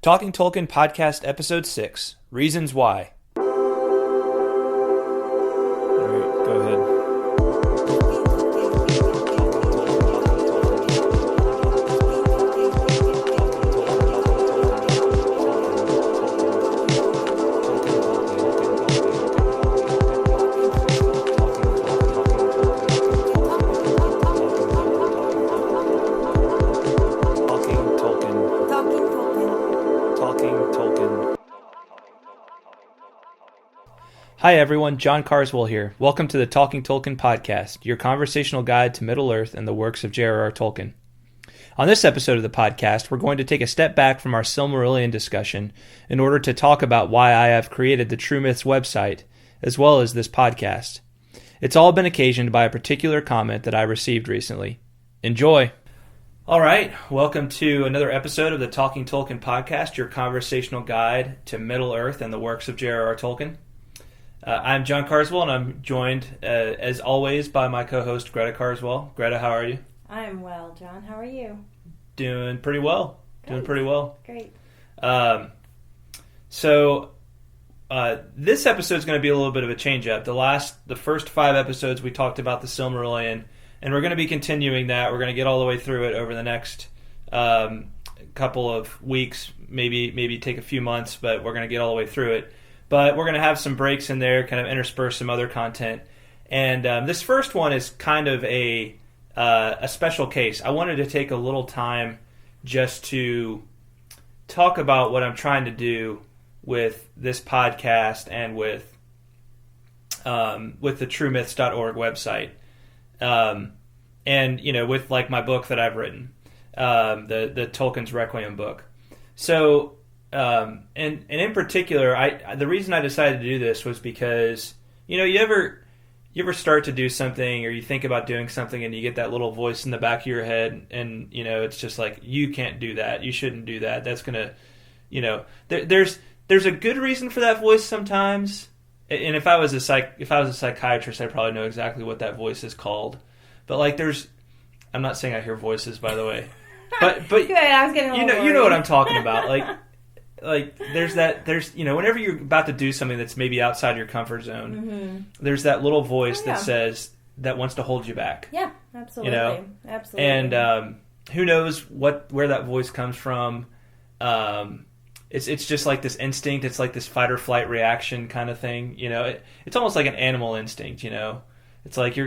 Talking Tolkien Podcast Episode 6, Reasons Why. All right, go ahead. Hi everyone, John Carswell here. Welcome to the Talking Tolkien Podcast, your conversational guide to Middle-earth and the works of J.R.R. Tolkien. On this episode of the podcast, we're going to take a step back from our Silmarillion discussion in order to talk about why I have created the True Myths website, as well as this podcast. It's all been occasioned by a particular comment that I received recently. Enjoy! All right, welcome to another episode of the Talking Tolkien Podcast, your conversational guide to Middle-earth and the works of J.R.R. Tolkien. I'm John Carswell, and I'm joined, as always, by my co-host, Greta Carswell. Greta, how are you? I'm well, John. How are you? Doing pretty well. Great. This episode is going to be a little bit of a change-up. The first 5 episodes, we talked about the Silmarillion, and we're going to be continuing that. We're going to get all the way through it over the next couple of weeks, maybe take a few months, but we're going to get all the way through it. But we're going to have some breaks in there, kind of intersperse some other content. And this first one is kind of a special case. I wanted to take a little time just to talk about what I'm trying to do with this podcast and with the truemyths.org website. And, with like my book that I've written, the Tolkien's Requiem book. So... and in particular, the reason I decided to do this was because, you ever start to do something or you think about doing something and you get that little voice in the back of your head and, it's just like, you can't do that. You shouldn't do that. That's going to, there's a good reason for that voice sometimes. And if I was a psychiatrist, I probably know exactly what that voice is called. But like I'm not saying I hear voices, by the way, but Good, I was getting you know what I'm talking about. Like there's whenever you're about to do something that's maybe outside your comfort zone, mm-hmm. There's that little voice that says that wants to hold you back. Yeah, absolutely. Absolutely. And who knows where that voice comes from? It's just like this instinct. It's like this fight or flight reaction kind of thing. It's almost like an animal instinct. It's like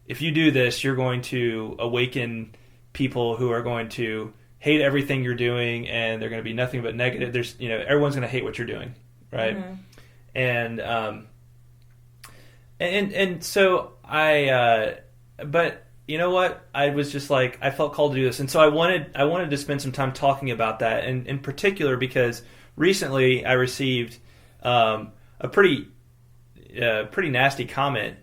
if you do this, you're going to awaken people who are going to hate everything you're doing, and they're going to be nothing but negative. Everyone's going to hate what you're doing, right? Mm-hmm. And so but you know what? I was just like, I felt called to do this, and so I wanted to spend some time talking about that, and in particular because recently I received a pretty nasty comment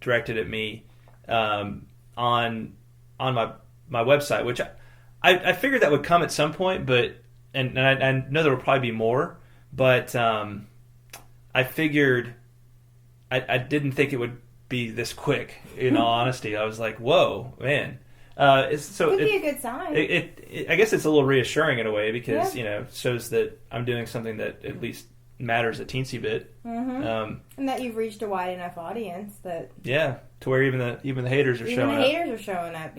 directed at me on my website, which I figured that would come at some point, but and I know there will probably be more, but I figured I didn't think it would be this quick. In all honesty, I was like, "Whoa, man!" It could be a good sign. I guess it's a little reassuring in a way because shows that I'm doing something that at least matters a teensy bit, and that you've reached a wide enough audience that to where even the haters are showing up. Even the haters are showing up.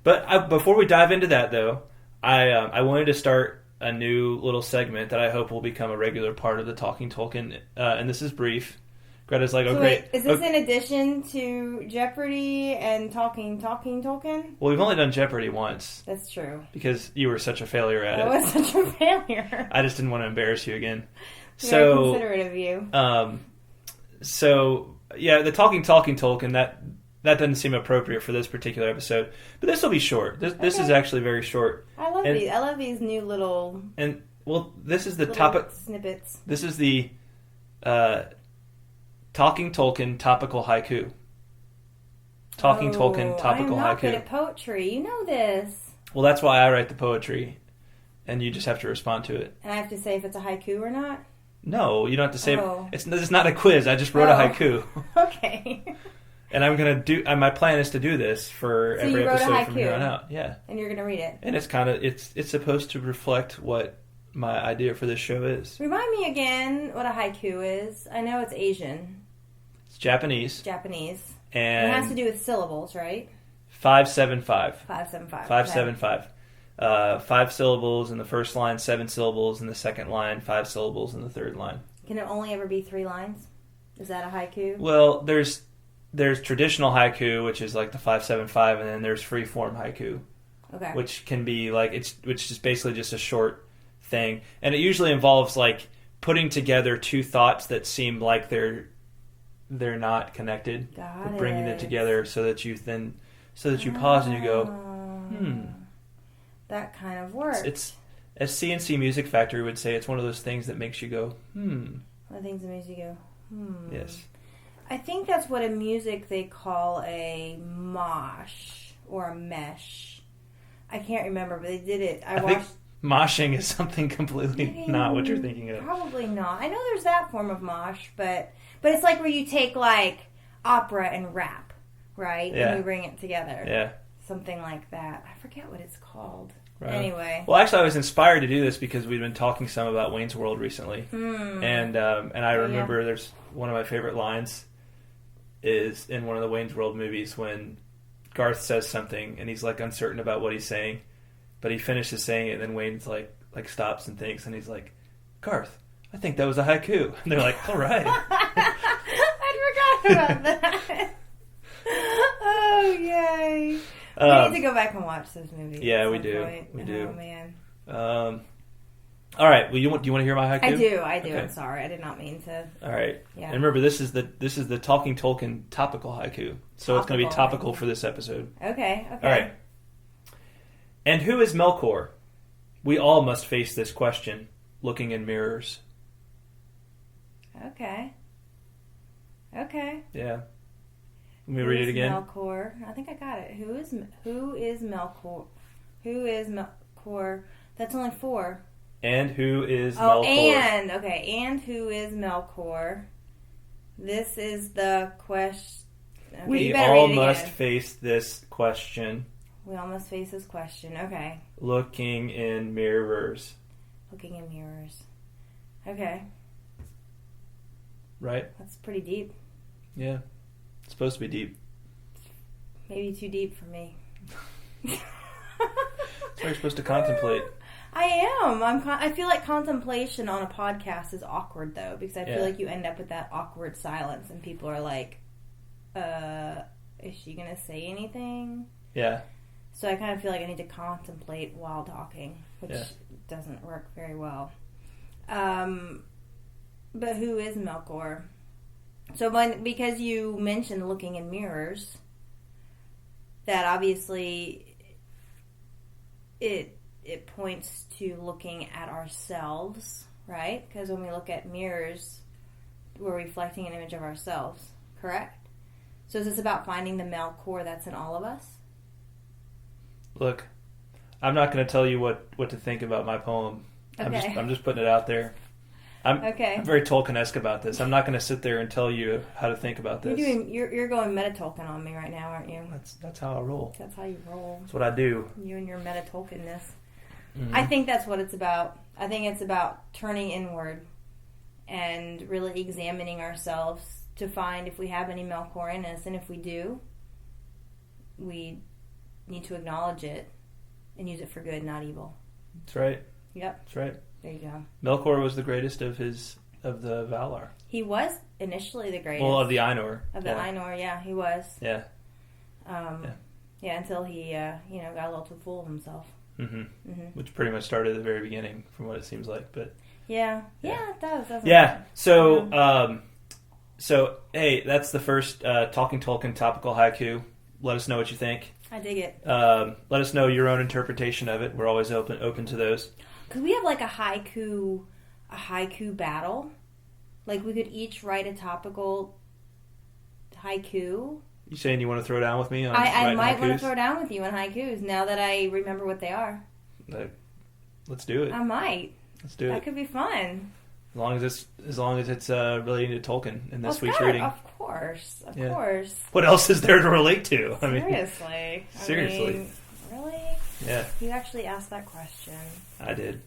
But before we dive into that, though, I wanted to start a new little segment that I hope will become a regular part of the Talking Tolkien, and this is brief. Greta's like, great. Is this in addition to Jeopardy and Talking Tolkien? Well, we've only done Jeopardy once. That's true. Because you were such a failure at it. I was such a failure. I just didn't want to embarrass you again. Very considerate of you. The Talking Tolkien, that doesn't seem appropriate for this particular episode. But this will be short. This is actually very short. I love these. I love these new little... And, well, this is the topic... snippets. This is the... Talking Tolkien topical haiku. Tolkien topical haiku. I'm not good at poetry. You know this. Well, that's why I write the poetry, and you just have to respond to it. And I have to say if it's a haiku or not? No, you don't have to say... It's not a quiz. I just wrote a haiku. Okay. And I'm gonna do. My plan is to do this for So every you wrote a episode from here haiku. on out. Yeah, And you're gonna read it. and it's supposed to reflect what my idea for this show is. Remind me again what a haiku is. I know it's Asian, It's Japanese, Japanese. and It has to do with syllables, right? 575. 575. 575. 5 syllables in the first line, 7 syllables in the second line, 5 syllables in the third line. Can it only ever be 3 lines? Is that a haiku? Well, there's traditional haiku, which is like the 575, and then there's freeform haiku, Okay. which can be like which is basically just a short thing, and it usually involves like putting together two thoughts that seem like they're not connected, Got but bringing it. it together so that you pause and you go, That kind of works. It's as CNC Music Factory would say, it's one of those things that makes you go, One of the things that makes you go, Yes. I think that's what in music they call a mosh or a mesh. I can't remember, but they did it. I think watched. moshing is something completely not what you're thinking of. Probably not. I know there's that form of mosh, but it's like where you take like opera and rap, right? Yeah. And you bring it together. Yeah. Something like that. I forget what it's called. Right. Anyway. Well, actually, I was inspired to do this because we've been talking some about Wayne's World recently, and I remember there's one of my favorite lines is in one of the Wayne's World movies when Garth says something and he's like uncertain about what he's saying, but he finishes saying it, and then Wayne's like stops and thinks, and he's like, "Garth, I think that was a haiku." And they're like, "All right." I forgot about that. Oh, yay. We need to go back and watch those movies. Yeah, at we some do. point. We do. Oh, man. All right. Well, do you want to hear my haiku? I do. Okay. I'm sorry. I did not mean to. All right. Yeah. And remember, this is the Talking Tolkien topical haiku, so it's going to be topical for this episode. Okay. All right. And who is Melkor? We all must face this question, looking in mirrors. Okay. Yeah. Let me read it again. Melkor. I think I got it. Who is Melkor? Who is Melkor? That's only 4. And who is Oh, Melkor? and who is Melkor? This is the question. Okay, We all must face this question. We all must face this question. Okay. Looking in mirrors. Looking in mirrors. Okay. Right? That's pretty deep. Yeah. It's supposed to be deep. Maybe too deep for me. That's what you're supposed to contemplate. I am. I feel like contemplation on a podcast is awkward, though, because I feel like you end up with that awkward silence, and people are like, is she going to say anything? Yeah. So I kind of feel like I need to contemplate while talking, which doesn't work very well. But who is Melkor? So because you mentioned looking in mirrors, that obviously it points to looking at ourselves, right? Because when we look at mirrors, we're reflecting an image of ourselves, correct? So is this about finding the Melkor that's in all of us? Look, I'm not going to tell you what to think about my poem. Okay. I'm just putting it out there. I'm very Tolkien-esque about this. I'm not going to sit there and tell you how to think about this. You're going meta-Tolkien on me right now, aren't you? That's how I roll. That's how you roll. That's what I do. You and your meta-Tolkienness. Mm-hmm. I think that's what it's about. I think it's about turning inward and really examining ourselves to find if we have any Melkor in us. And if we do, we need to acknowledge it and use it for good, not evil. That's right. Yep. That's right. There you go. Melkor was the greatest of the Valar. He was initially the greatest. Well, of the Ainur. Of the Ainur, yeah, he was. Yeah. Yeah, until he, got a little too full of himself. Mm-hmm. Mm-hmm. Which pretty much started at the very beginning, from what it seems like. But yeah, it does. Doesn't yeah. it? So hey, that's the first Talking Tolkien topical haiku. Let us know what you think. I dig it. Let us know your own interpretation of it. We're always open to those. Could we have like a haiku battle? Like we could each write a topical haiku. You saying you want to throw down with me on I might haikus? want to throw down with you on haikus now that I remember what they are. Let's do it. I might. Let's do it. That could be fun. As long as it's relating to Tolkien in this week's reading. Of course. course. Of Yeah. course. What else is there to relate to? Seriously. Seriously. Really? Yeah. You actually asked that question. I did.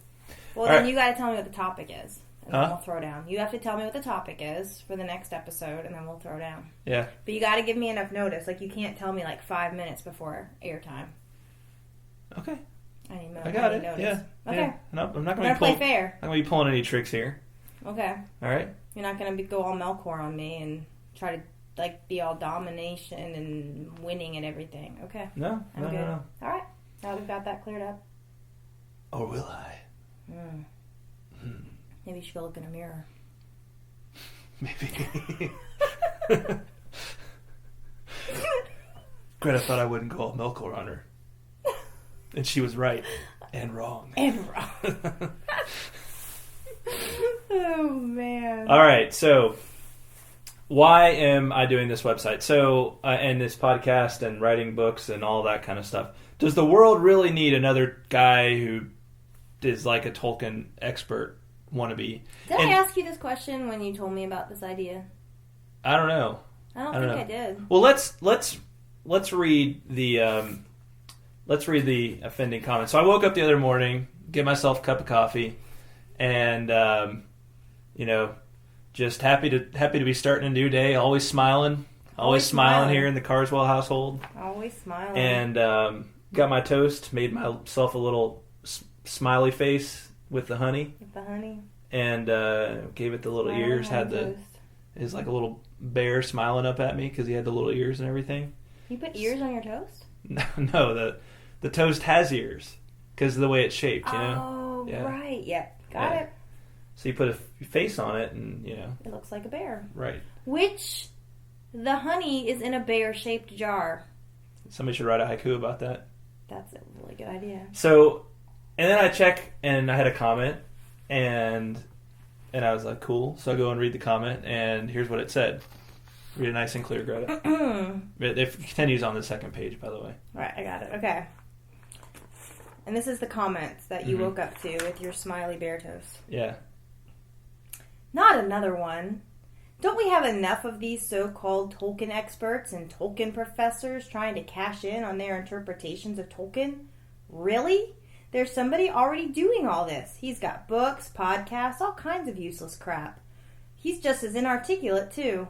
Well, All then right. you got to tell me what the topic is. And then Huh? we'll throw down. You have to tell me what the topic is for the next episode, and then we'll throw down. Yeah. But you got to give me enough notice. Like, you can't tell me, 5 minutes before airtime. Okay. I need I got it. notice. Yeah. Okay. Yeah. No, I'm not I'm going going to to play fair. I'm going to be pulling any tricks here. Okay. All right. You're not going to go all Melkor on me and try to, be all domination and winning and everything. Okay. No. I'm No. good. No. All right. Now we've got that cleared up. Or will I? Maybe you should go look in a mirror. Maybe. Greta thought I wouldn't go all Melkor on her. And she was right. And wrong. And wrong. Oh, man. All right, so why am I doing this website? So, and this podcast and writing books and all that kind of stuff. Does the world really need another guy who is like a Tolkien expert wannabe? Did I ask you this question when you told me about this idea? I don't know. I don't think I did. Well, let's read the offending comments. So I woke up the other morning, get myself a cup of coffee, and just happy to be starting a new day. Always smiling, always smiling here in the Carswell household. Always smiling. And got my toast, made myself a little smiley face with the honey. With the honey. And gave it the little ears. Had is like a little bear smiling up at me because he had the little ears and everything. You put ears on your toast? No, the toast has ears because of the way it's shaped. Oh, Yeah. right. Yep. Got it. So you put a face on it, and it looks like a bear. Right. Which the honey is in a bear-shaped jar. Somebody should write a haiku about that. That's a really good idea. So, and then I check, and I had a comment, and I was like, cool. So I go and read the comment, and here's what it said. Read it nice and clear, Greta. It continues on the second page, by the way. Right, I got it. Okay. And this is the comments that you woke up to with your smiley bear toast. Yeah. Not another one. Don't we have enough of these so-called Tolkien experts and Tolkien professors trying to cash in on their interpretations of Tolkien? Really? There's somebody already doing all this. He's got books, podcasts, all kinds of useless crap. He's just as inarticulate, too.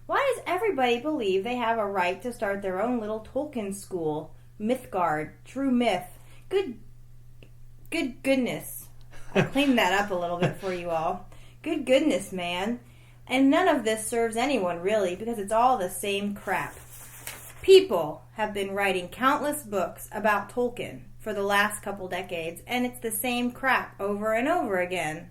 Why does everybody believe they have a right to start their own little Tolkien school? Mythgard, True Myth. Good goodness. I cleaned that up a little bit for you all. Good goodness, man. And none of this serves anyone, really, because it's all the same crap. People have been writing countless books about Tolkien for the last couple decades, and it's the same crap over and over again.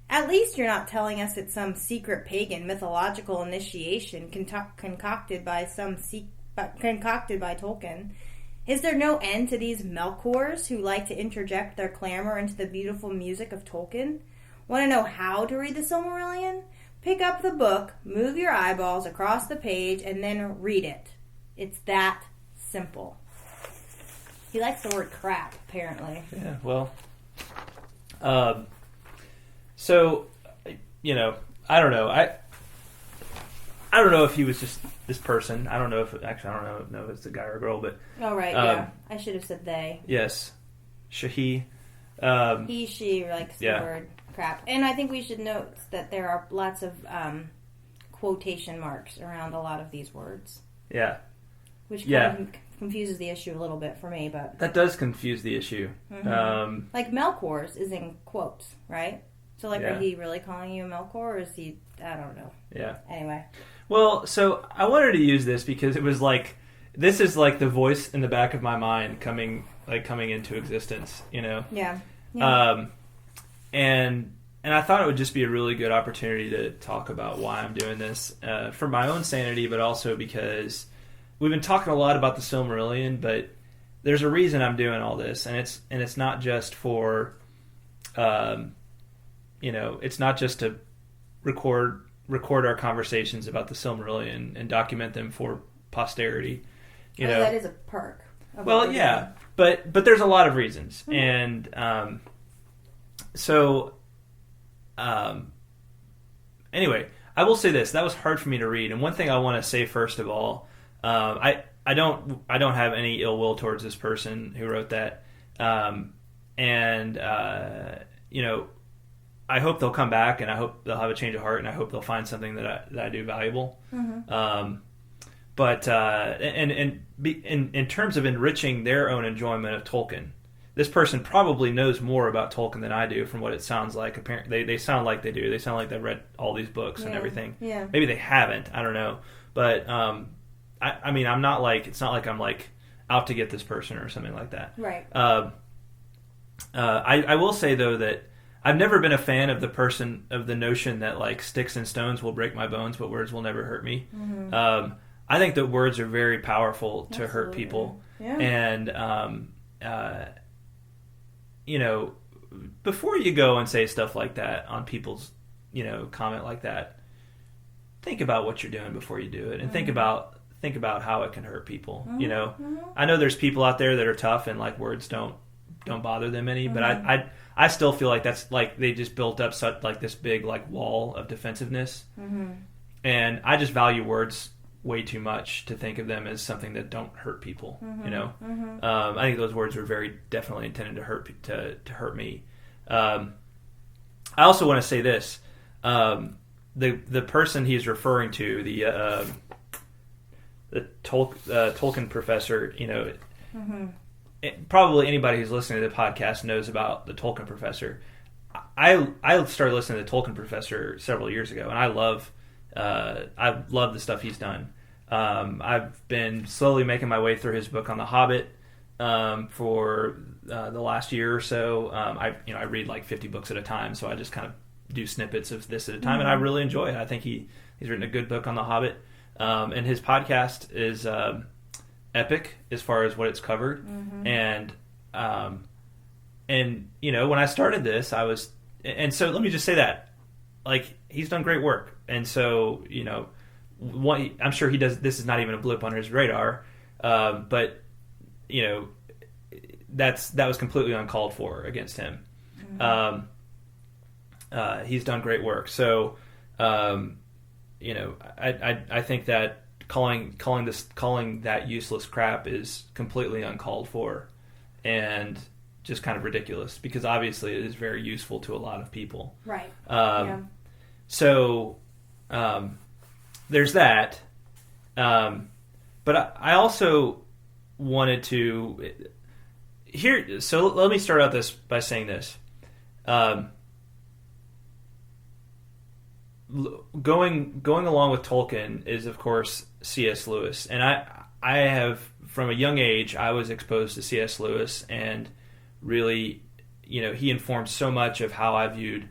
At least you're not telling us it's some secret pagan mythological initiation concocted by Tolkien. Is there no end to these Melkors who like to interject their clamor into the beautiful music of Tolkien? Want to know how to read the Silmarillion? Pick up the book, move your eyeballs across the page, and then read it. It's that simple. He likes the word crap, apparently. Yeah, well. So, I don't know. I don't know if he was just this person. I don't know if it's a guy or a girl, but Oh, right, yeah. I should have said they. yes, Shahi. He, she likes the word crap. And I think we should note that there are lots of quotation marks around a lot of these words. Yeah. Which kind of confuses the issue a little bit for me, but that does confuse the issue. Mm-hmm. Like Melkor's is in quotes, right? So are he really calling you a Melkor, or is he? I don't know. Yeah. Anyway. Well, so I wanted to use this because it was this is the voice in the back of my mind coming into existence, Yeah. And I thought it would just be a really good opportunity to talk about why I'm doing this for my own sanity, but also because we've been talking a lot about the Silmarillion, but there's a reason I'm doing all this, and it's not just for, it's not just to record our conversations about the Silmarillion and document them for posterity. That is a perk. Well, yeah, but there's a lot of reasons, and anyway, I will say this: that was hard for me to read. And one thing I want to say first of all, I don't have any ill will towards this person who wrote that, and you know, I hope they'll come back, and I hope they'll have a change of heart, and I hope they'll find something that I do valuable. But in terms of enriching their own enjoyment of Tolkien, this person probably knows more about Tolkien than I do, from what it sounds like. Apparently, they sound like they do. They sound like they've read all these books and everything. Yeah. Maybe they haven't. I don't know. But I mean, I'm not like, it's not like I'm like out to get this person or something like that. Right. I will say though that I've never been a fan of the notion that like sticks and stones will break my bones, but words will never hurt me. I think that words are very powerful to hurt people. Yeah. And you know, before you go and say stuff like that on people's, you know, comment like that, think about what you're doing before you do it, and think about how it can hurt people. You know, I know there's people out there that are tough and like words don't bother them any, but I still feel like that's like they just built up such like this big like wall of defensiveness, and I just value words way too much to think of them as something that don't hurt people. You know, I think those words were very definitely intended to hurt me. I also want to say this: the person he's referring to, the Tolkien professor, you know, probably anybody who's listening to the podcast knows about the Tolkien professor. I started listening to the Tolkien professor several years ago, and I love the stuff he's done. I've been slowly making my way through his book on The Hobbit for the last year or so. I read like 50 books at a time, so I just kind of do snippets of this at a time, and I really enjoy it. I think he's written a good book on The Hobbit, and his podcast is epic as far as what it's covered. And you know, when I started this, so let me just say that, like, he's done great work, and so, you know, I'm sure he does. This is not even a blip on his radar, but you know, that was completely uncalled for against him. He's done great work. So, you know, I think that calling that useless crap is completely uncalled for, and just kind of ridiculous, because obviously it is very useful to a lot of people. Right. So. There's that, but I also wanted to here. So let me start out this by saying this: going along with Tolkien is, of course, C.S. Lewis, and I have, from a young age, I was exposed to C.S. Lewis, and really, you know, he informed so much of how I viewed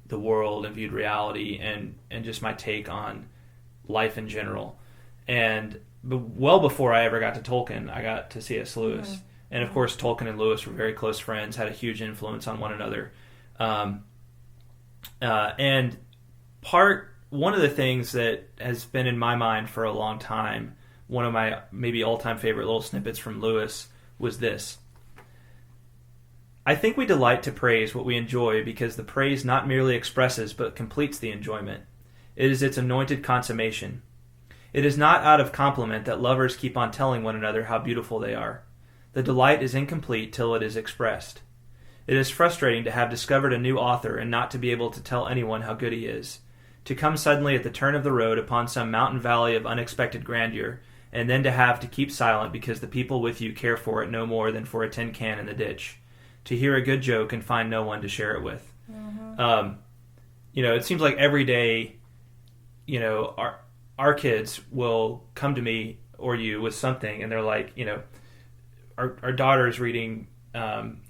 the world and viewed reality, and just my take on life in general. And well before I ever got to Tolkien, I got to C.S. Lewis. And of course, Tolkien and Lewis were very close friends, had a huge influence on one another. And one of the things that has been in my mind for a long time, one of my maybe all-time favorite little snippets from Lewis, was this: I think we delight to praise what we enjoy because the praise not merely expresses but completes the enjoyment. It is its anointed consummation. It is not out of compliment that lovers keep on telling one another how beautiful they are. The delight is incomplete till it is expressed. It is frustrating to have discovered a new author and not to be able to tell anyone how good he is. To come suddenly at the turn of the road upon some mountain valley of unexpected grandeur, and then to have to keep silent because the people with you care for it no more than for a tin can in the ditch. To hear a good joke and find no one to share it with. You know, it seems like every day, you know, our kids will come to me or you with something, and they're like, you know, our daughter's reading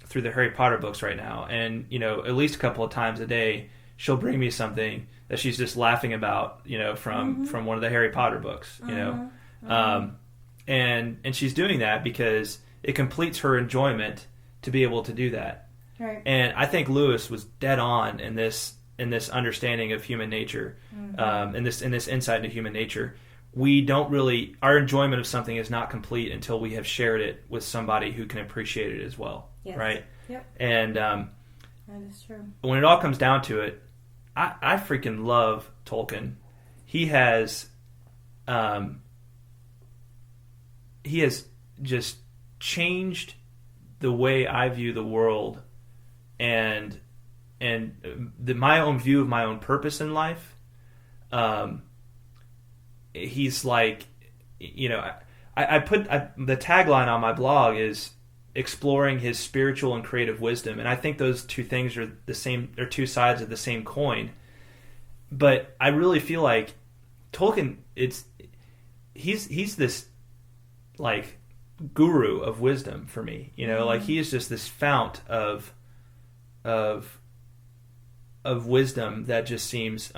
through the Harry Potter books right now, and, you know, at least a couple of times a day, she'll bring me something that she's just laughing about, you know, from one of the Harry Potter books, you know, and she's doing that because it completes her enjoyment to be able to do that. Right. And I think Lewis was dead on in this understanding of human nature, in this insight into human nature. We don't really, our enjoyment of something is not complete until we have shared it with somebody who can appreciate it as well. Yes. Right? Yep. And that is true. when it all comes down to it, I freaking love Tolkien, he has just changed the way I view the world and my own view of my own purpose in life. He's like, I put the tagline on my blog is exploring his spiritual and creative wisdom, and I think those two things are the same. They're two sides of the same coin. But I really feel like Tolkien, he's this like guru of wisdom for me. Like he is just this fount of wisdom that just seems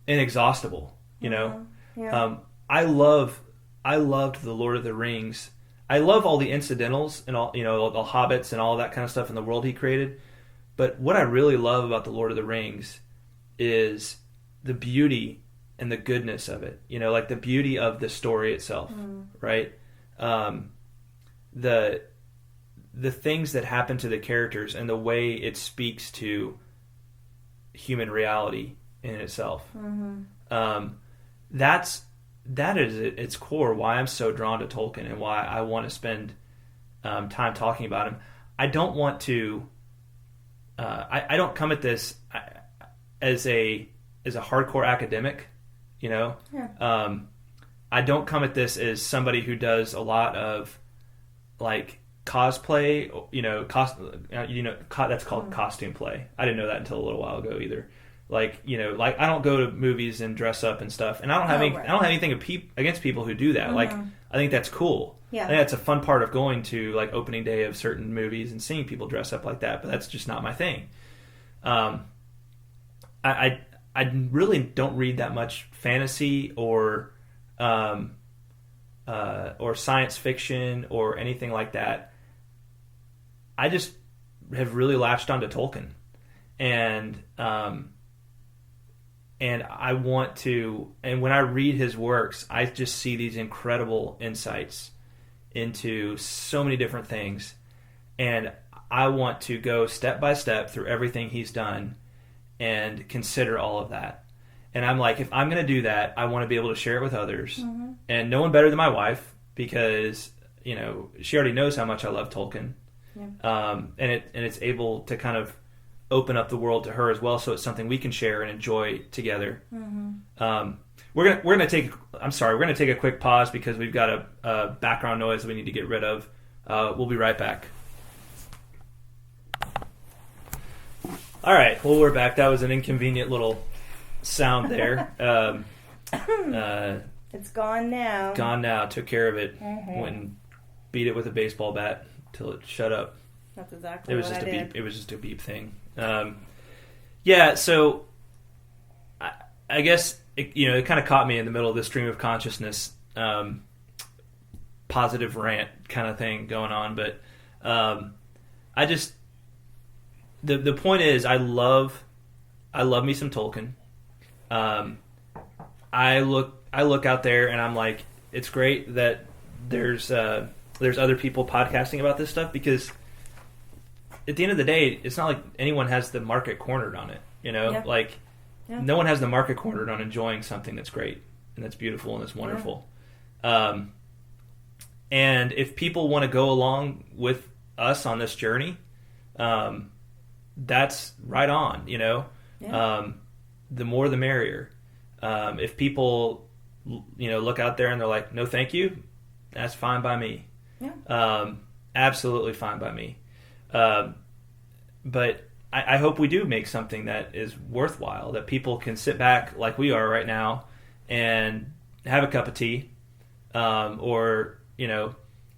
inexhaustible. Yeah. I loved the Lord of the Rings. I love all the incidentals and all the hobbits and all that kind of stuff in the world he created. But what I really love about the Lord of the Rings is the beauty and the goodness of it. Like the beauty of the story itself, right? The things that happen to the characters and the way it speaks to human reality in itself. That is at its core why I'm so drawn to Tolkien and why I want to spend time talking about him. I don't want to. I don't come at this as a hardcore academic, Yeah. I don't come at this as somebody who does a lot of like cosplay, that's called costume play. I didn't know that until a little while ago either. Like I don't go to movies and dress up and stuff, and I don't have I don't have anything against people who do that. Like I think that's cool. Yeah. I think that's a fun part of going to like opening day of certain movies and seeing people dress up like that. But that's just not my thing. I really don't read that much fantasy or science fiction or anything like that. I just have really latched onto Tolkien, and I want to. And when I read his works, I just see these incredible insights into so many different things, and I want to go step by step through everything he's done and consider all of that. And I'm like, if I'm going to do that, I want to be able to share it with others. And no one better than my wife, because she already knows how much I love Tolkien. Yeah. And it's able to kind of open up the world to her as well, so it's something we can share and enjoy together. We're gonna take a quick pause because we've got a background noise that we need to get rid of. We'll be right back. All right, well, we're back. That was an inconvenient little sound there. It's gone now. Gone now. Took care of it. Went and beat it with a baseball bat till it shut up. That's exactly what I just did. Beep. It was just a beep thing. Yeah. So I guess it kind of caught me in the middle of this stream of consciousness, positive rant kind of thing going on. But I just the point is, I love me some Tolkien. I look out there and I'm like, it's great that there's other people podcasting about this stuff, because at the end of the day, it's not like anyone has the market cornered on it. No one has the market cornered on enjoying something that's great and that's beautiful and that's wonderful. And if people want to go along with us on this journey, that's right on. The more the merrier. If people look out there and they're like, no thank you, that's fine by me. Absolutely fine by me. But I hope we do make something that is worthwhile, that people can sit back like we are right now and have a cup of tea, or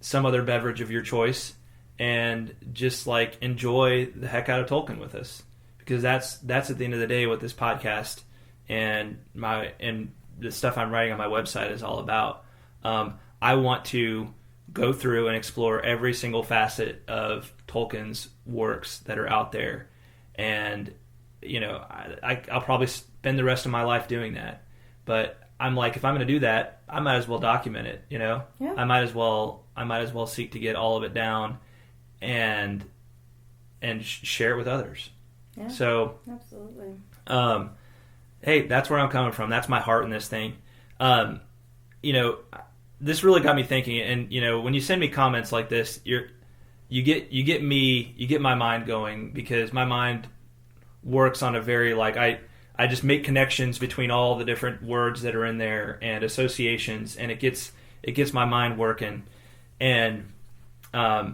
some other beverage of your choice, and just like enjoy the heck out of Tolkien with us, because that's at the end of the day what this podcast and the stuff I'm writing on my website is all about. I want to go through and explore every single facet of Tolkien's works that are out there, and I'll probably spend the rest of my life doing that. But I'm like, if I'm going to do that, I might as well document it. I might as well seek to get all of it down and share it with others. Yeah, so absolutely. Hey, that's where I'm coming from. That's my heart in this thing. Um, you know, this really got me thinking. And when you send me comments like this, you get my mind going, because my mind works on a very I just make connections between all the different words that are in there and associations, and it gets my mind working. And I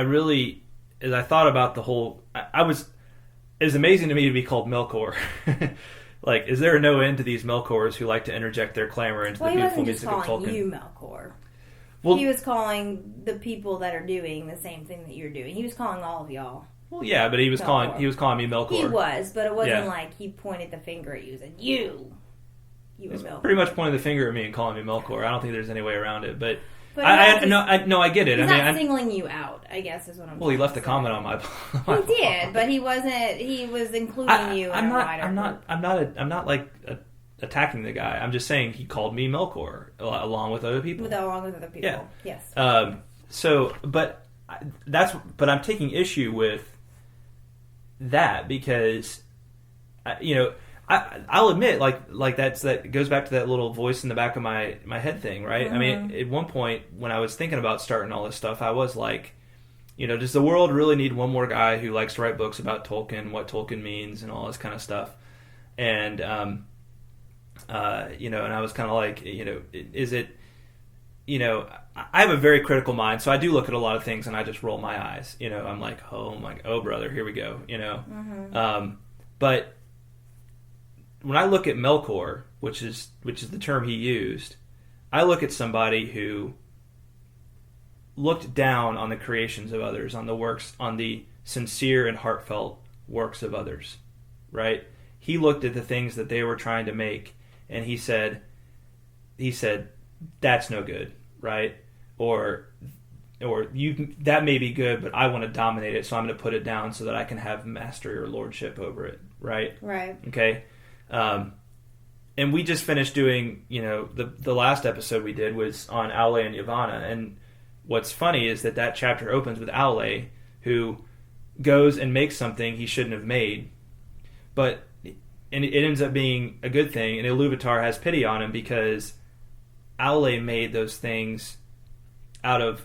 really, as I thought about the whole, it was amazing to me to be called Melkor. Like, is there no end to these Melkors who like to interject their clamor into the beautiful music of Tolkien? He wasn't just calling you Melkor. Well, he was calling the people that are doing the same thing that you're doing. He was calling all of y'all. Well, yeah, but he was calling me Melkor. He was, but it wasn't like he pointed the finger at you and said, you were Melkor. Pretty much pointing the finger at me and calling me Melkor. I don't think there's any way around it, but I get it. He's not singling you out, I guess, is what I'm. Well, he left a comment on my. He did, but he wasn't. He was including you. I'm not attacking the guy. I'm just saying he called me Melkor along with other people. Along with other people. Yeah. Yes. But I'm taking issue with that, because I'll admit, that goes back to that little voice in the back of my head thing, right? Mm-hmm. I mean, at one point when I was thinking about starting all this stuff, I was like, does the world really need one more guy who likes to write books about Tolkien, what Tolkien means, and all this kind of stuff? And and I was kind of like, is it, I have a very critical mind, so I do look at a lot of things and I just roll my eyes. I'm like, oh brother, here we go. Mm-hmm. But when I look at Melkor, which is the term he used, I look at somebody who looked down on the creations of others, on the sincere and heartfelt works of others, right? He looked at the things that they were trying to make, and he said, that's no good, right? Or that may be good, but I want to dominate it, so I'm going to put it down so that I can have mastery or lordship over it, right? Right. Okay. And we just finished doing, the last episode we did was on Aule and Yavanna, and what's funny is that chapter opens with Aule, who goes and makes something he shouldn't have made, and it ends up being a good thing, and Iluvatar has pity on him because Aule made those things out of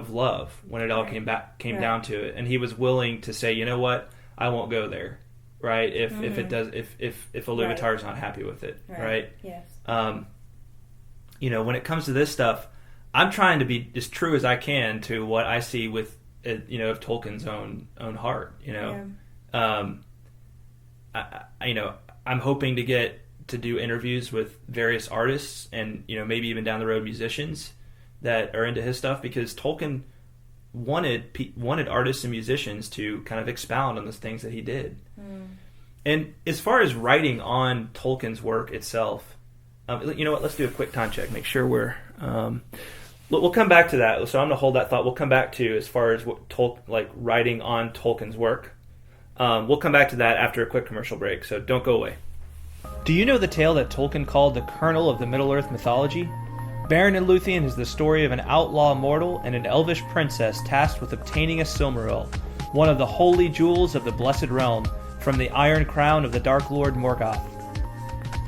love when it all came down to it, and he was willing to say, you know what, I won't go there. Right, if Iluvatar's not happy with it, right? Yes. When it comes to this stuff, I'm trying to be as true as I can to what I see with, of Tolkien's own heart. I'm hoping to get to do interviews with various artists and maybe even down the road musicians that are into his stuff, because Tolkien wanted artists and musicians to kind of expound on the things that he did. And as far as writing on Tolkien's work itself, you know what? Let's do a quick time check. Make sure we're. We'll come back to that. So I'm going to hold that thought. We'll come back to as far as writing on Tolkien's work. We'll come back to that after a quick commercial break. So don't go away. Do you know the tale that Tolkien called the kernel of the Middle-earth mythology? Beren and Luthien is the story of an outlaw mortal and an elvish princess tasked with obtaining a Silmaril, one of the holy jewels of the Blessed Realm, from the Iron Crown of the Dark Lord Morgoth.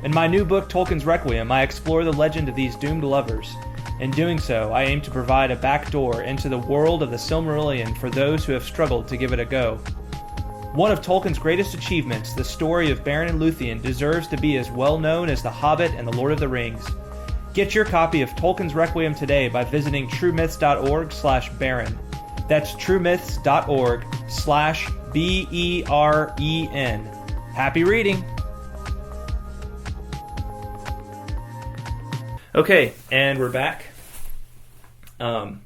In my new book, Tolkien's Requiem, I explore the legend of these doomed lovers. In doing so, I aim to provide a backdoor into the world of the Silmarillion for those who have struggled to give it a go. One of Tolkien's greatest achievements, the story of Beren and Luthien, deserves to be as well known as The Hobbit and The Lord of the Rings. Get your copy of Tolkien's Requiem today by visiting truemyths.org/Beren. That's truemyths.org/BEREN. Happy reading! Okay, and we're back. So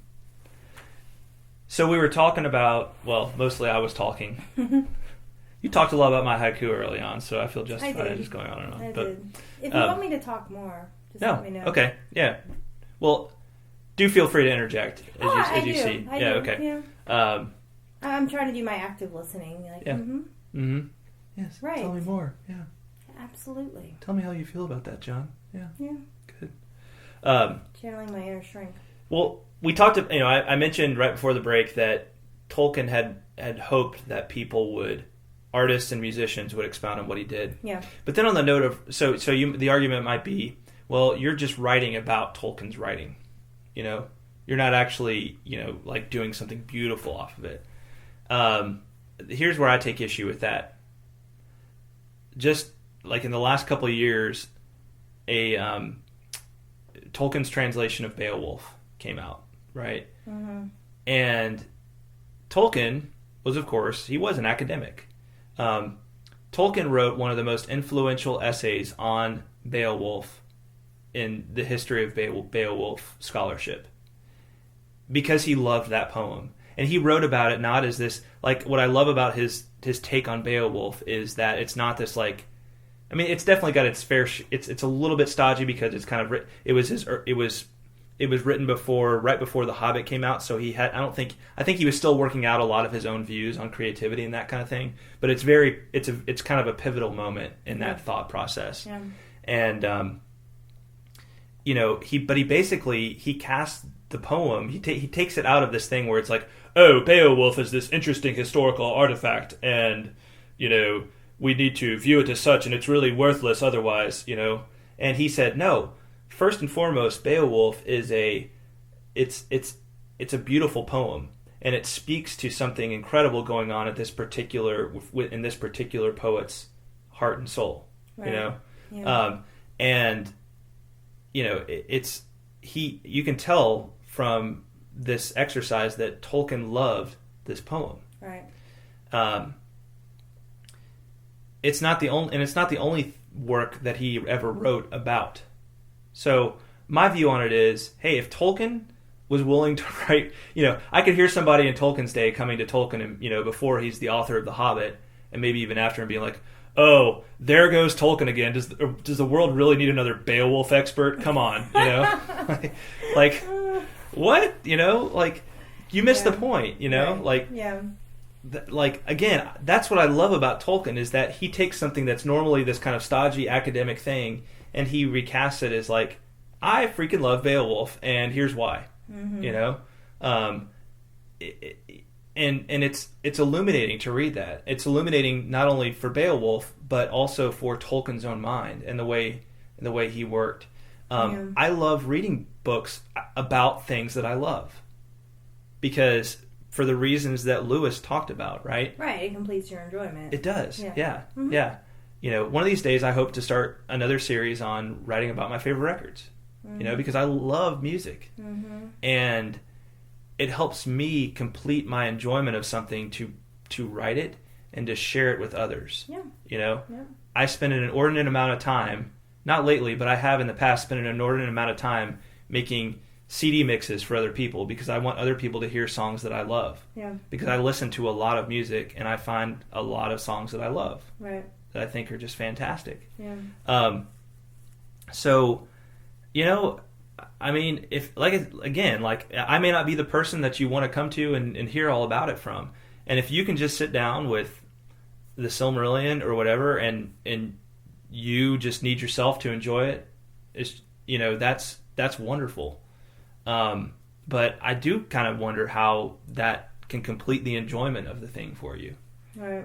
we were talking about, well, mostly I was talking. You talked a lot about my haiku early on, so I feel justified in just going on and on. I did. If you want me to talk more, just let me know. Okay, yeah. Well, do feel free to interject as you see. I do. Okay. Yeah. I'm trying to do my active listening. Yes. Right. Tell me more. Yeah. Absolutely. Tell me how you feel about that, John. Yeah. Yeah. Good. Channeling my inner shrink. Well, we talked. I mentioned right before the break that Tolkien had hoped that people would artists and musicians would expound on what he did. Yeah. But then on the note of the argument might be, well, you're just writing about Tolkien's writing, you're not actually like doing something beautiful off of it. Here's where I take issue with that. Just like in the last couple of years, Tolkien's translation of Beowulf came out, right? Mm-hmm. And Tolkien was, of course, he was an academic. Tolkien wrote one of the most influential essays on Beowulf in the history of Beowulf scholarship because he loved that poem. And he wrote about it not as this, like, what I love about his take on Beowulf is that it's not this, like, I mean, it's definitely got its fair. It's a little bit stodgy because it's kind of it was written right before The Hobbit came out, so he had I think he was still working out a lot of his own views on creativity and that kind of thing. But it's kind of a pivotal moment in that thought process. Yeah. And he casts the poem. He takes it out of this thing where it's like, oh, Beowulf is this interesting historical artifact, and we need to view it as such, and it's really worthless otherwise, And he said, no. First and foremost, Beowulf is it's a beautiful poem, and it speaks to something incredible going on at this particular in this particular poet's heart and soul, right. And you can tell from this exercise that Tolkien loved this poem, right. It's not the only work that he ever wrote about. So my view on it is, hey, if Tolkien was willing to write, I could hear somebody in Tolkien's day coming to Tolkien, and, before he's the author of The Hobbit, and maybe even after him, being like, oh, there goes Tolkien again. Does the world really need another Beowulf expert? Come on, like what? Like you missed the point, Right. like yeah. Like, again, that's what I love about Tolkien is that he takes something that's normally this kind of stodgy academic thing and he recasts it as like, I freaking love Beowulf and here's why. Mm-hmm. And it's illuminating to read that. It's illuminating not only for Beowulf but also for Tolkien's own mind and the way he worked. I love reading books about things that I love because for the reasons that Lewis talked about, right? Right, it completes your enjoyment. It does, yeah. One of these days I hope to start another series on writing about my favorite records, because I love music. Mm-hmm. And it helps me complete my enjoyment of something to write it and to share it with others. Yeah. I spend an inordinate amount of time, not lately, but I have in the past spent an inordinate amount of time making CD mixes for other people because I want other people to hear songs that I love. Yeah. Because I listen to a lot of music and I find a lot of songs that I love. Right. That I think are just fantastic. Yeah. So, I mean, if I may not be the person that you want to come to and hear all about it from. And if you can just sit down with the Silmarillion or whatever and you just need yourself to enjoy it, it's that's wonderful. But I do kind of wonder how that can complete the enjoyment of the thing for you. Right.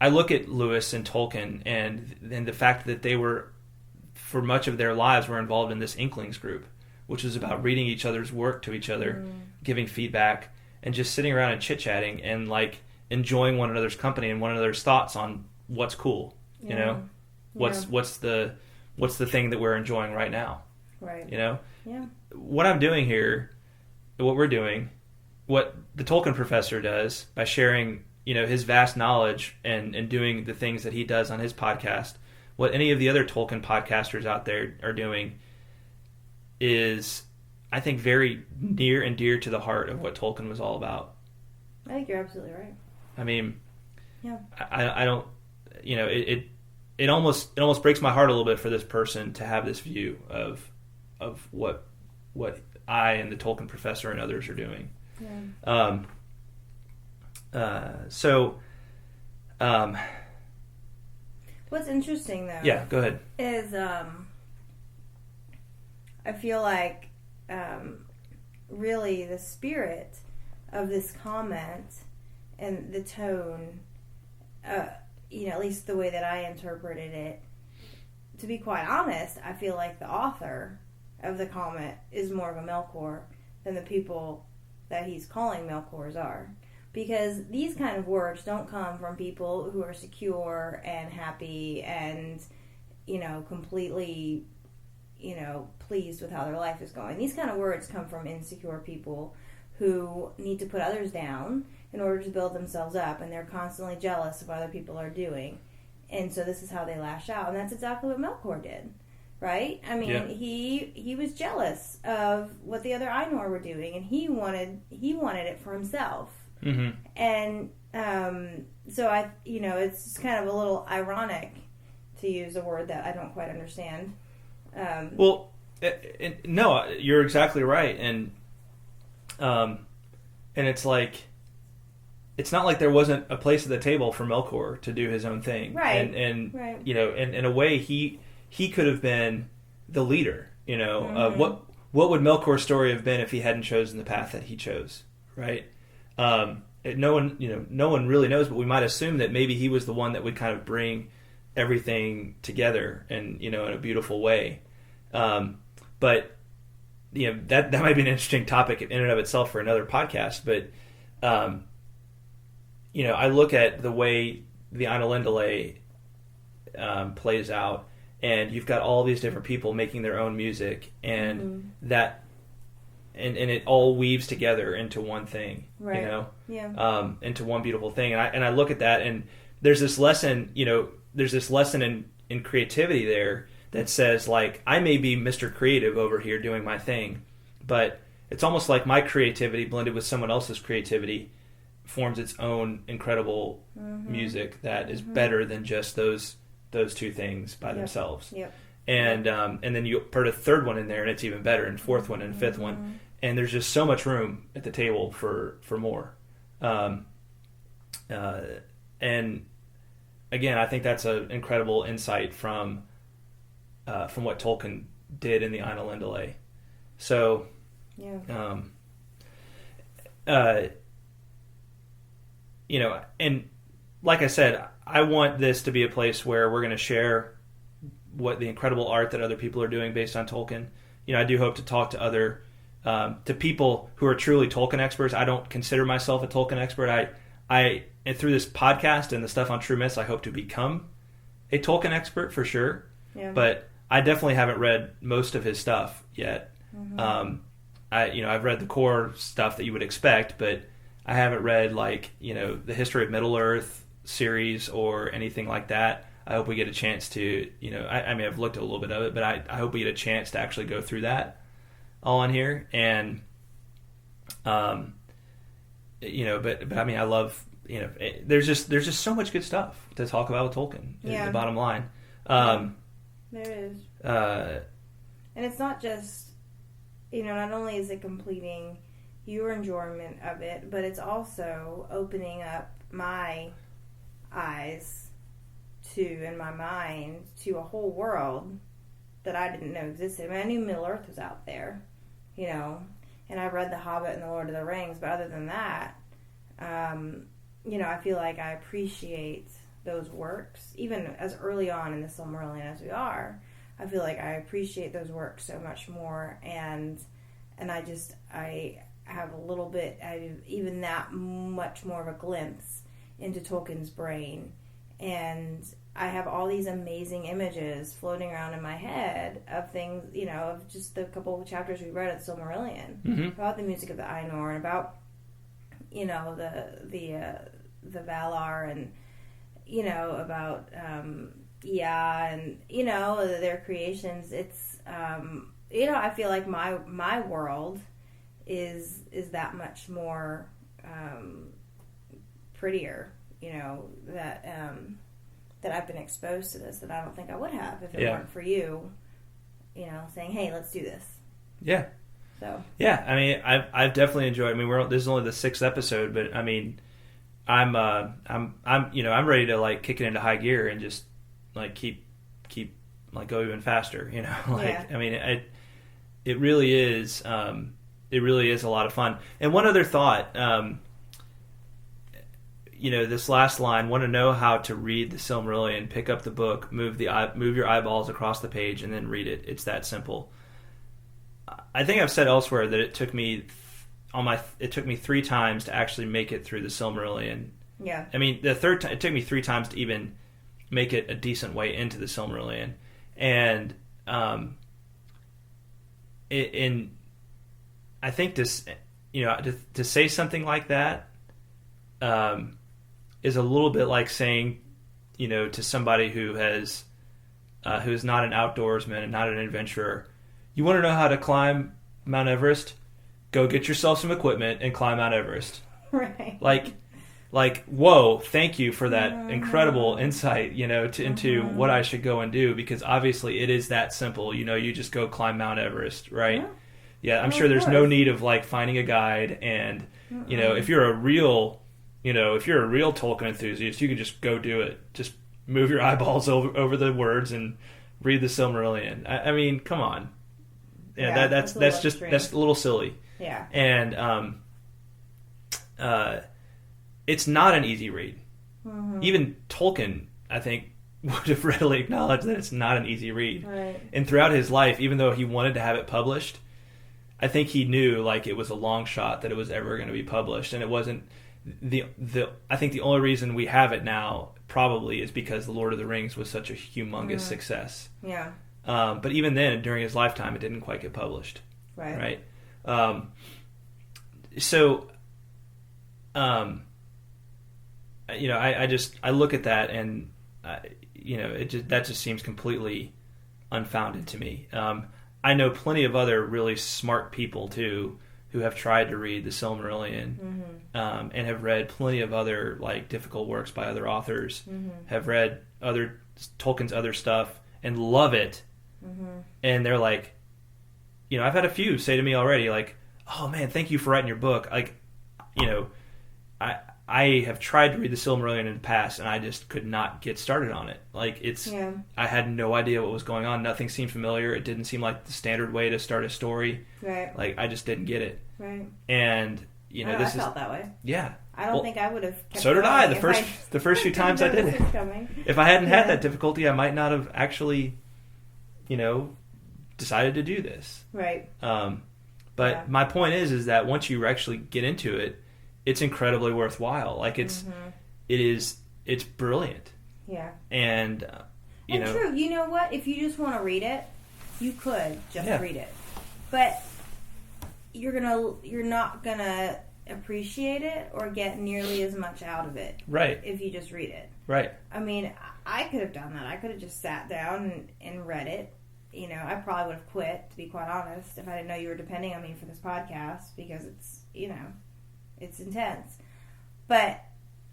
I look at Lewis and Tolkien and the fact that they were, for much of their lives, were involved in this Inklings group, which was about reading each other's work to each other, giving feedback, and just sitting around and chit-chatting and like enjoying one another's company and one another's thoughts on what's cool. What's the thing that we're enjoying right now. Right. Yeah. What I'm doing here, what we're doing, what the Tolkien professor does by sharing, his vast knowledge and doing the things that he does on his podcast, what any of the other Tolkien podcasters out there are doing is, I think, very near and dear to the heart of what Tolkien was all about. I think you're absolutely right. I mean, yeah. I don't, it almost breaks my heart a little bit for this person to have this view of what I and the Tolkien professor and others are doing. Yeah. What's interesting though? Yeah, go ahead. Is I feel like really the spirit of this comment and the tone at least the way that I interpreted it, to be quite honest, I feel like the author of the comment is more of a Melkor than the people that he's calling Melkors are. Because these kind of words don't come from people who are secure and happy and, completely, pleased with how their life is going. These kind of words come from insecure people who need to put others down in order to build themselves up, and they're constantly jealous of what other people are doing. And so this is how they lash out, and that's exactly what Melkor did, right? I mean, he was jealous of what the other Ainur were doing, and he wanted it for himself. Mm-hmm. And so it's kind of a little ironic, to use a word that I don't quite understand. No, you're exactly right, and it's like, it's not like there wasn't a place at the table for Melkor to do his own thing, right? And right. And in a way, he could have been the leader. Mm-hmm. What would Melkor's story have been if he hadn't chosen the path that he chose, right? No one really knows, but we might assume that maybe he was the one that would kind of bring everything together and in a beautiful way. But that might be an interesting topic in and of itself for another podcast. But I look at the way the Ainulindale plays out, and you've got all these different people making their own music, and that, and it all weaves together into one thing, right. Into one beautiful thing. And I look at that, and there's this lesson, in creativity there that says, like, I may be Mr. Creative over here doing my thing, but it's almost like my creativity blended with someone else's creativity forms its own incredible music that is better than just those two things by themselves. Yep. And then you put a third one in there, and it's even better, and fourth one, and fifth one, and there's just so much room at the table for more. And again, I think that's an incredible insight from what Tolkien did in the Ainulindale. So, and like I said, I want this to be a place where we're going to share what the incredible art that other people are doing based on Tolkien. I do hope to talk to other to people who are truly Tolkien experts. I don't consider myself a Tolkien expert. I and through this podcast and the stuff on True Myths, I hope to become a Tolkien expert for sure. Yeah. But I definitely haven't read most of his stuff yet. I've read the core stuff that you would expect, but I haven't read the History of Middle Earth series or anything like that. I hope we get a chance to, I've looked at a little bit of it, but I hope we get a chance to actually go through that all on here. And, but I mean, I love, there's just so much good stuff to talk about with Tolkien. Is the bottom line. There is. And it's not just, not only is it completing your enjoyment of it, but it's also opening up my eyes to, and my mind, to a whole world that I didn't know existed. I mean, I knew Middle Earth was out there, and I read The Hobbit and The Lord of the Rings, but other than that, I feel like I appreciate those works, even as early on in the Silmarillion as we are. I feel like I appreciate those works so much more, and I have a little bit, even that much more of a glimpse into Tolkien's brain, and I have all these amazing images floating around in my head of things, of just the couple of chapters we read of the Silmarillion, about the music of the Ainur, and about, the Valar, and, about, and, their creations. It's, I feel like my world is that much more, prettier, that I've been exposed to this, that I don't think I would have if it weren't for you, saying, "Hey, let's do this." Yeah. So. Yeah, I mean, I've definitely enjoyed. I mean, this is only the 6th episode, but I mean, I'm ready to kick it into high gear and just keep go even faster. I mean, it really is. It really is a lot of fun. And one other thought. this last line, want to know how to read the Silmarillion, pick up the book, move your eyeballs across the page, and then read it. It's that simple. I think I've said elsewhere that it took me 3 times to actually make it through the Silmarillion. Yeah. I mean, the third time, it took me 3 times to even make it a decent way into the Silmarillion. And I think this, to say something like that is a little bit like saying, to somebody who's not an outdoorsman and not an adventurer, you want to know how to climb Mount Everest? Go get yourself some equipment and climb Mount Everest. Right. Like, whoa, thank you for that incredible insight, into what I should go and do, because obviously it is that simple. You just go climb Mount Everest, right? Yeah, I'm sure there's no need of finding a guide, and if you're a real Tolkien enthusiast, you can just go do it. Just move your eyeballs over the words and read the Silmarillion. I mean, come on. Yeah, that's a little silly. Yeah. And it's not an easy read. Mm-hmm. Even Tolkien, I think, would have readily acknowledged that it's not an easy read. Right. And throughout his life, even though he wanted to have it published, I think he knew it was a long shot that it was ever going to be published, and it wasn't. I think the only reason we have it now probably is because The Lord of the Rings was such a humongous success. Yeah. But even then, during his lifetime, it didn't quite get published. Right. Right. I look at that and that just seems completely unfounded to me. I know plenty of other really smart people too who have tried to read the Silmarillion, and have read plenty of other difficult works by other authors, have read Tolkien's other stuff and love it, and they're like, I've had a few say to me already, oh man, thank you for writing your book. I have tried to read the Silmarillion in the past, and I just could not get started on it. I had no idea what was going on. Nothing seemed familiar. It didn't seem like the standard way to start a story. Right. I just didn't get it. Right. And I felt that way. Yeah. I don't think I would have kept So did I. The first few times I did it. If I hadn't had that difficulty, I might not have actually, decided to do this. Right. But my point is that once you actually get into it, it's incredibly worthwhile. It's brilliant. Yeah. And true. You know what? If you just want to read it, you could just read it. But you're not gonna appreciate it or get nearly as much out of it. Right. If you just read it. Right. I mean, I could have done that. I could have just sat down and read it. I probably would have quit, to be quite honest, if I didn't know you were depending on me for this podcast, because it's, it's intense. But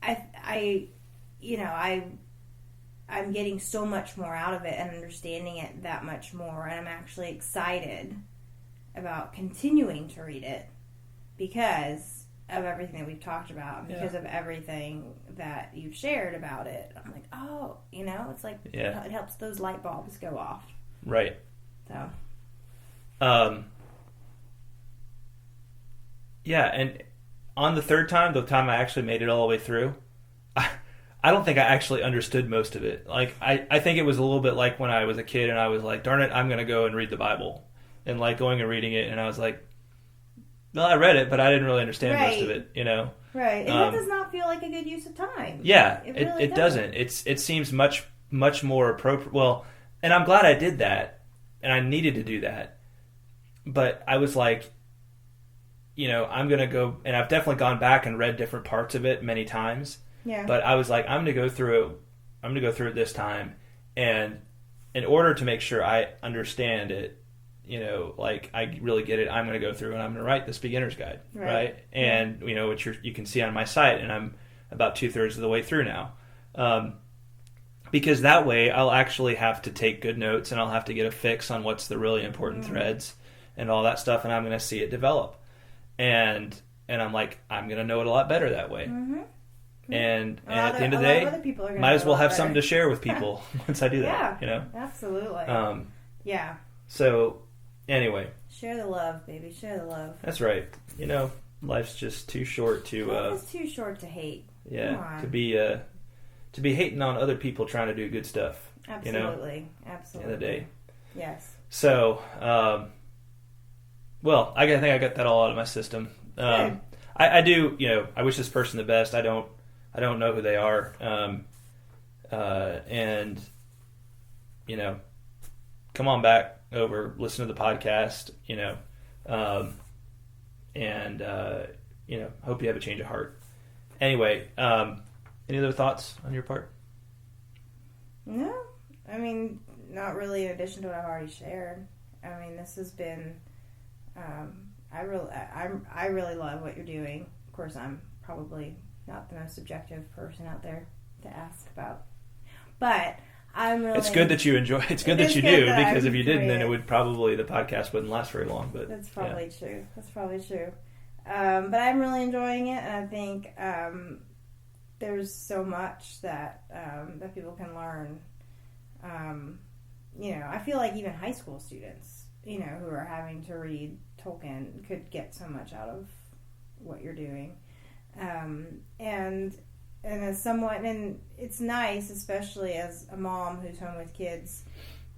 I'm getting so much more out of it and understanding it that much more, and I'm actually excited about continuing to read it because of everything that we've talked about, and because of everything that you've shared about it. I'm like, oh, it's like it helps those light bulbs go off. Right. So. Yeah, and on the third time, the time I actually made it all the way through, I don't think I actually understood most of it. I think it was a little bit like when I was a kid and I was like, darn it, I'm going to go and read the Bible. And going and reading it, and I was like, well, I read it, but I didn't really understand most of it, Right, and that does not feel like a good use of time. Yeah, it doesn't. It seems much more appropriate. Well, and I'm glad I did that, and I needed to do that. But I was like, I'm going to go, and I've definitely gone back and read different parts of it many times. Yeah. But I was like, I'm going to go through it this time, and in order to make sure I understand it, I really get it, I'm going to go through and I'm going to write this beginner's guide, right? And which you can see on my site, and I'm about 2/3 of the way through now. Because that way I'll actually have to take good notes, and I'll have to get a fix on what's the really important threads and all that stuff, and I'm going to see it develop. And I'm like, I'm going to know it a lot better that way. Mm-hmm. And at the end of the day, might as well have something to share with people once I do that. Absolutely. Yeah. So, anyway. Share the love, baby. Share the love. That's right. Life's just too short to. Life is too short to hate. Yeah, to be hating on other people trying to do good stuff. Absolutely, absolutely. In the day. Yes. So, well, I think I got that all out of my system. I do. I wish this person the best. I don't know who they are. And come on back over, listen to the podcast. Hope you have a change of heart. Anyway, any other thoughts on your part? No, I mean, not really. In addition to what I've already shared, I mean, this has been. I really love what you're doing. Of course, I'm probably not the most objective person out there to ask about, but I'm really. It's good that you enjoy. It's good that you do, because if you didn't, then the podcast wouldn't last very long. But that's probably true. That's probably true. But I'm really enjoying it, and I think there's so much that that people can learn. I feel like even high school students, who are having to read Tolkien, could get so much out of what you're doing. And as someone, and it's nice, especially as a mom who's home with kids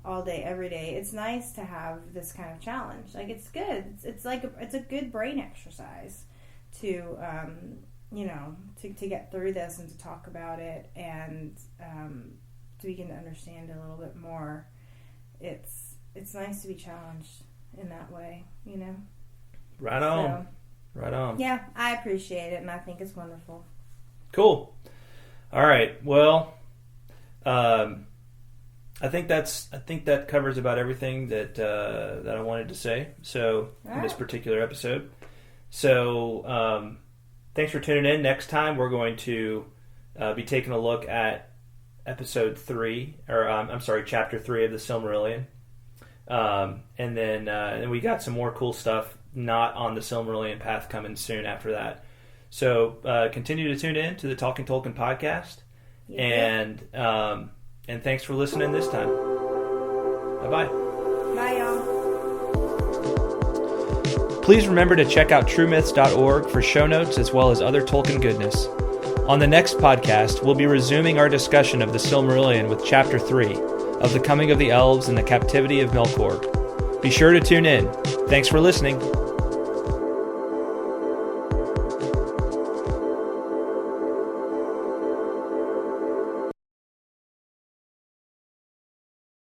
all day, every day, it's nice to have this kind of challenge. Like, it's good. It's a good brain exercise to, to get through this and to talk about it and to begin to understand it a little bit more. It's nice to be challenged in that way, Right on. Right on. Yeah, I appreciate it, and I think it's wonderful. Cool. All right. Well, I think that covers about everything that I wanted to say. So in this particular episode. So thanks for tuning in. Next time we're going to be taking a look at chapter 3 of the Silmarillion, and then we got some more cool stuff not on the Silmarillion path coming soon after that. So continue to tune in to the Talking Tolkien podcast, and thanks for listening this time. Bye-bye. Bye, y'all. Please remember to check out truemyths.org for show notes as well as other Tolkien goodness. On the next podcast, we'll be resuming our discussion of the Silmarillion with Chapter 3 of the Coming of the Elves and the Captivity of Melkor. Be sure to tune in. Thanks for listening.